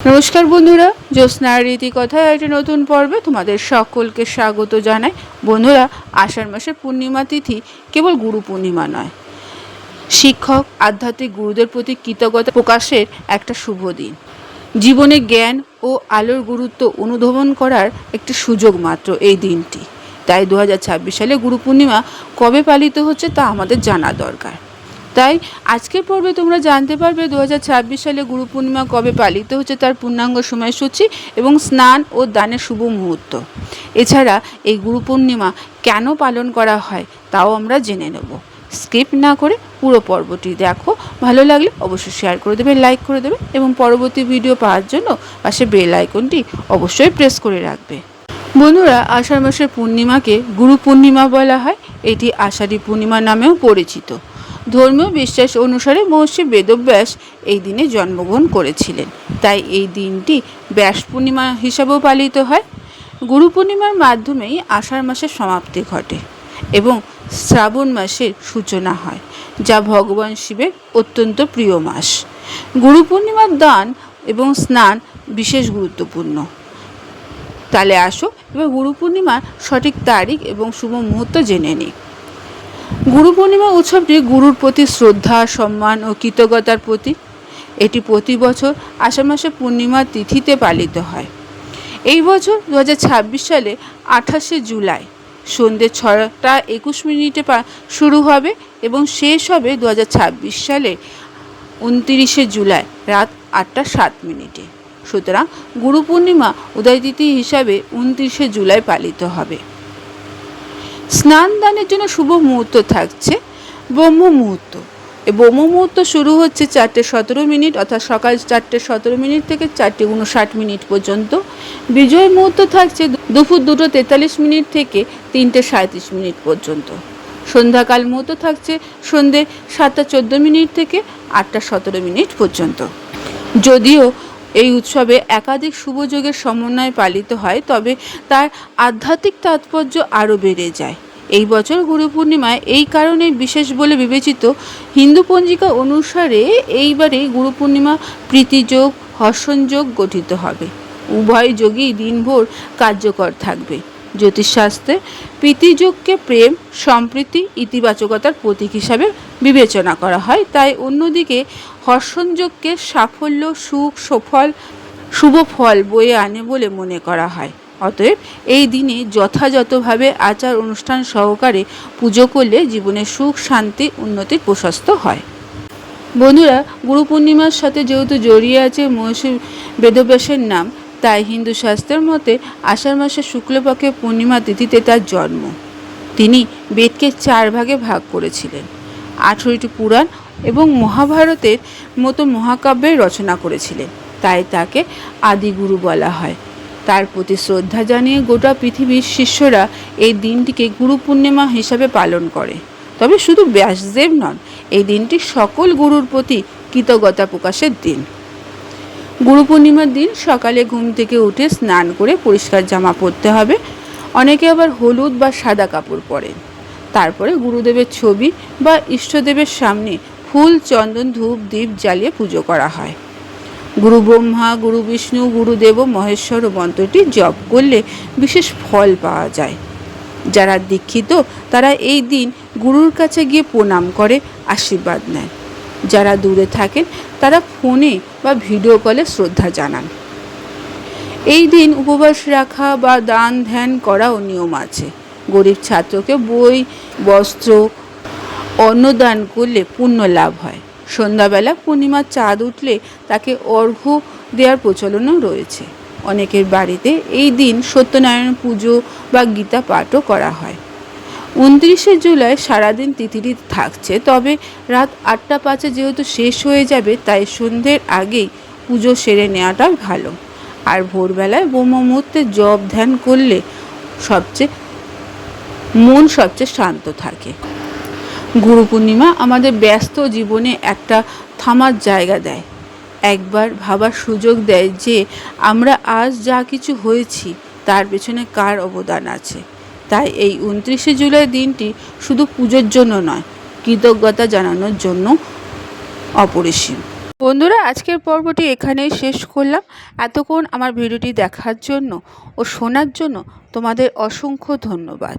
নমস্কার বন্ধুরা, জ্যোৎস্নার রীতিকথায় একটা নতুন পর্বে তোমাদের সকলকে স্বাগত জানাই। বন্ধুরা, আষাঢ় মাসের পূর্ণিমা তিথি কেবল গুরু পূর্ণিমা নয়, শিক্ষক আধ্যাত্মিক গুরুদের প্রতি কৃতজ্ঞতা প্রকাশের একটা শুভ দিন। জীবনে জ্ঞান ও আলোর গুরুত্ব অনুধাবন করার একটি সুযোগ মাত্র এই দিনটি। তাই 2026 সালে গুরু পূর্ণিমা কবে পালিত হচ্ছে তা আমাদের জানা দরকার। তাই আজকের পর্বে তোমরা জানতে পারবে 2026 সালে গুরু পূর্ণিমা কবে পালিত হচ্ছে, তার পূর্ণাঙ্গ সময়সূচি এবং স্নান ও দানের শুভ মুহূর্ত। এছাড়া এই গুরু পূর্ণিমা কেন পালন করা হয় তাও আমরা জেনে নেব। স্কিপ না করে পুরো পর্বটি দেখো। ভালো লাগলে অবশ্যই শেয়ার করে দেবে, লাইক করে দেবে এবং পরবর্তী ভিডিও পাওয়ার জন্য পাশে বেল আইকনটি অবশ্যই প্রেস করে রাখবে। বন্ধুরা, আষাঢ় মাসের পূর্ণিমাকে গুরু পূর্ণিমা বলা হয়। এটি আষাঢ়ী পূর্ণিমা নামেও পরিচিত। ধর্মীয় বিশ্বাস অনুসারে মহর্ষি বেদব্যাস এই দিনে জন্মগ্রহণ করেছিলেন, তাই এই দিনটি ব্যাস পূর্ণিমা হিসাবেও পালিত হয়। গুরু পূর্ণিমার মাধ্যমেই আষাঢ় মাসের সমাপ্তি ঘটে এবং শ্রাবণ মাসের সূচনা হয়, যা ভগবান শিবের অত্যন্ত প্রিয় মাস। গুরু পূর্ণিমার দান এবং স্নান বিশেষ গুরুত্বপূর্ণ। তাহলে আসো এবার গুরু পূর্ণিমার সঠিক তারিখ এবং শুভ মুহূর্ত জেনে নিই। গুরু পূর্ণিমা উৎসবটি গুরুর প্রতি শ্রদ্ধা, সম্মান ও কৃতজ্ঞতার প্রতীক। এটি প্রতি বছর আষাঢ় মাসে পূর্ণিমা তিথিতে পালিত হয়। এই বছর 2026 সালে 28শে জুলাই সন্ধ্যে 6:21 শুরু হবে এবং শেষ হবে 2026 সালে 29শে জুলাই রাত 8:07। সুতরাং গুরু পূর্ণিমা উদয় তিথি হিসাবে 29শে জুলাই পালিত হবে। স্নান দানের জন্য শুভ মুহূর্ত থাকছে ব্রহ্ম মুহূর্ত। এই ব্রহ্ম মুহূর্ত শুরু হচ্ছে 4:17 অর্থাৎ সকাল 4:17 থেকে 4:59 পর্যন্ত। বিজয় মুহূর্ত থাকছে দুপুর 2:43 থেকে 3:37 পর্যন্ত। সন্ধ্যাকাল মুহূর্ত থাকছে সন্ধ্যে 7:14 থেকে 8:17 পর্যন্ত। যদিও এই উৎসবে একাধিক শুভযোগের সমন্বয়ে পালিত হয়, তবে তার আধ্যাত্মিক তাৎপর্য আরও বেড়ে যায়। এই বছর গুরু পূর্ণিমায় এই কারণে বিশেষ বলে বিবেচিত। হিন্দু পঞ্জিকা অনুসারে এইবারে গুরু পূর্ণিমা প্রীতিযোগ, হর্ষণযোগ গঠিত হবে। উভয় যোগই দিনভর কার্যকর থাকবে। জ্যোতিষশাস্ত্রে প্রীতিযোগকে প্রেম, সম্প্রীতি, ইতিবাচকতার প্রতীক হিসাবে বিবেচনা করা হয়। তাই অন্যদিকে হর্ষণযোগকে সাফল্য, সুখ, শুভ ফল বয়ে আনে বলে মনে করা হয়। অতএব এই দিনে যথাযথভাবে আচার অনুষ্ঠান সহকারে পুজো করলে জীবনে সুখ, শান্তি, উন্নতির প্রশস্ত হয়। বন্ধুরা, গুরু পূর্ণিমার সাথে যেহেতু জড়িয়ে আছে মহর্ষি বেদব্যাসের নাম, তাই হিন্দু শাস্ত্রের মতে আষাঢ় মাসের শুক্লপক্ষের পূর্ণিমা তিথিতে তার জন্ম। তিনি বেদকে 4 ভাগে ভাগ করেছিলেন, 18টি পুরাণ এবং মহাভারতের মতো মহাকাব্যের রচনা করেছিলেন। তাই তাকে আদিগুরু বলা হয়। তার প্রতি শ্রদ্ধা জানিয়ে গোটা পৃথিবীর শিষ্যরা এই দিনটিকে গুরু পূর্ণিমা হিসাবে পালন করে। তবে শুধু ব্যাসদেব নন, এই দিনটি সকল গুরুর প্রতি কৃতজ্ঞতা প্রকাশের দিন। গুরু পূর্ণিমার দিন সকালে ঘুম থেকে উঠে স্নান করে পরিষ্কার জামা পরতে হবে। অনেকে আবার হলুদ বা সাদা কাপড় পরেন। তারপরে গুরুদেবের ছবি বা ইষ্টদেবের সামনে ফুল, চন্দন, ধূপ, দীপ জ্বালিয়ে পুজো করা হয়। গুরু ব্রহ্মা, গুরু বিষ্ণু, গুরুদেব মহেশ্বর মন্ত্রটি জপ করলে বিশেষ ফল পাওয়া যায়। যারা দীক্ষিত তারা এই দিন গুরুর কাছে গিয়ে প্রণাম করে আশীর্বাদ নেন। যারা দূরে থাকেন তারা ফোনে বা ভিডিও কলে শ্রদ্ধা জানান। এই দিন উপবাস রাখা বা দান ধ্যান করাও নিয়ম আছে। গরিব ছাত্রকে বই, বস্ত্র, অন্নদান করলে পুণ্য লাভ হয়। সন্ধ্যাবেলা পূর্ণিমার চাঁদ উঠলে তাকে অর্ঘ্য দেওয়ার প্রচলনও রয়েছে। অনেকের বাড়িতে এই দিন সত্যনারায়ণ পুজো বা গীতা পাঠও করা হয়। 29শে জুলাই সারাদিন তিথিটি থাকছে, তবে রাত 8:05 যেহেতু শেষ হয়ে যাবে, তাই সন্ধ্যের আগেই পুজো সেরে নেওয়াটাই ভালো। আর ভোরবেলায় ব্রহ্ম মুহূর্তে জপ ধ্যান করলে মন সবচেয়ে শান্ত থাকে। গুরু পূর্ণিমা আমাদের ব্যস্ত জীবনে একটা থামার জায়গা দেয়, একবার ভাবার সুযোগ দেয় যে আমরা আজ যা কিছু হয়েছি তার পেছনে কার অবদান আছে। তাই এই 29শে জুলাই দিনটি শুধু পুজোর জন্য নয়, কৃতজ্ঞতা জানানোর জন্য অপরিসীম। বন্ধুরা, আজকের পর্বটি এখানেই শেষ করলাম। এতক্ষণ আমার ভিডিওটি দেখার জন্য ও শোনার জন্য তোমাদের অসংখ্য ধন্যবাদ।